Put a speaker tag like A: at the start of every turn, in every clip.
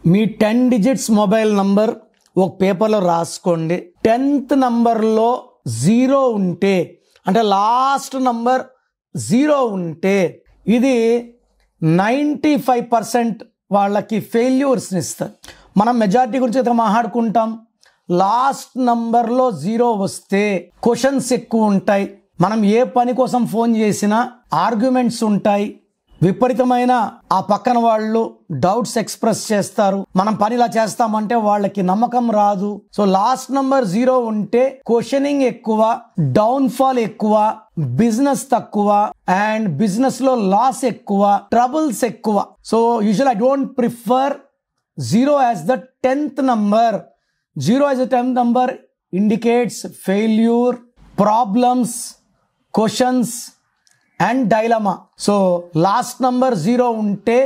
A: మీ 10 digits mobile number ఒక పేపర్లో రాసుకోండి. 10th నంబర్లో 0 ఉంటే, అంటే లాస్ట్ నంబర్ 0 ఉంటే ఇది 95% వాళ్ళకి ఫెయిల్యూర్స్ని ఇస్తారు. మనం మెజారిటీ గురించి అయితే మాట్లాడుకుంటాం. లాస్ట్ నంబర్లో 0 వస్తే క్వశ్చన్స్ ఎక్కువ ఉంటాయి. మనం ఏ పని కోసం ఫోన్ చేసినా ఆర్గ్యుమెంట్స్ ఉంటాయి. విపరీతమైన ఆ పక్కన వాళ్ళు డౌట్స్ ఎక్స్ప్రెస్ చేస్తారు. మనం పని ఇలా చేస్తామంటే వాళ్ళకి నమ్మకం రాదు. సో లాస్ట్ నంబర్ 0 ఉంటే క్వశ్చనింగ్ ఎక్కువ, డౌన్ ఫాల్ ఎక్కువ, బిజినెస్ తక్కువ, అండ్ బిజినెస్ లో లాస్ ఎక్కువ, ట్రబుల్స్ ఎక్కువ. So usual I don't prefer 0 as the 10th number. 0 as a 10th number indicates failure, problems, questions and dilemma. So last number 0 unte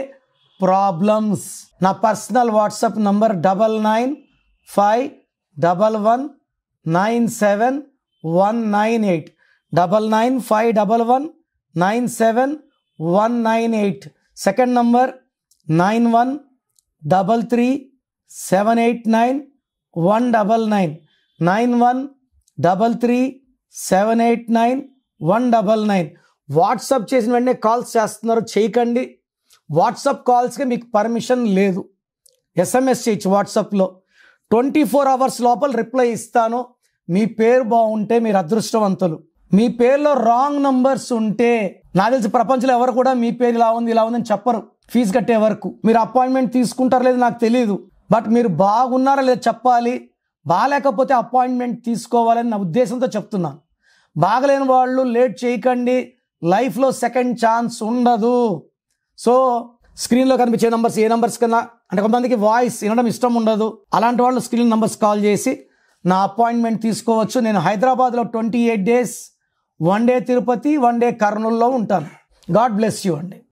A: problems. Na personal WhatsApp number 9951197198 9951197198. Second number 9133789199 9133789199. WhatsApp చేసిన వెంటనే calls చేస్తున్నారు, చేయకండి. WhatsApp కాల్స్కి మీకు permission లేదు. SMS చేయొచ్చు వాట్సాప్లో. 24 hours లోపల reply ఇస్తాను. మీ పేరు బాగుంటే మీరు అదృష్టవంతులు. మీ పేరులో రాంగ్ నంబర్స్ ఉంటే, నాకు తెలిసి ప్రపంచంలో ఎవరు కూడా మీ పేరు ఇలా ఉంది ఇలా ఉందని చెప్పరు ఫీజు కట్టే వరకు. మీరు అపాయింట్మెంట్ తీసుకుంటారో లేదు నాకు తెలియదు, బట్ మీరు బాగున్నారా లేదా చెప్పాలి. బాగాలేకపోతే అపాయింట్మెంట్ తీసుకోవాలని నా ఉద్దేశంతో చెప్తున్నాను. బాగలేని వాళ్ళు లేట్ చేయకండి. లైఫ్లో సెకండ్ ఛాన్స్ ఉండదు. సో స్క్రీన్లో కనిపించే నంబర్స్ ఏ నంబర్స్ కన్నా, అంటే కొంతమందికి వాయిస్ వినడం ఇష్టం ఉండదు, అలాంటి వాళ్ళు స్క్రీన్ నంబర్స్ కాల్ చేసి నా అపాయింట్మెంట్ తీసుకోవచ్చు. నేను హైదరాబాద్లో 28 days 1 day తిరుపతి 1 day కర్నూలులో ఉంటాను. గాడ్ బ్లెస్ యూ అండి.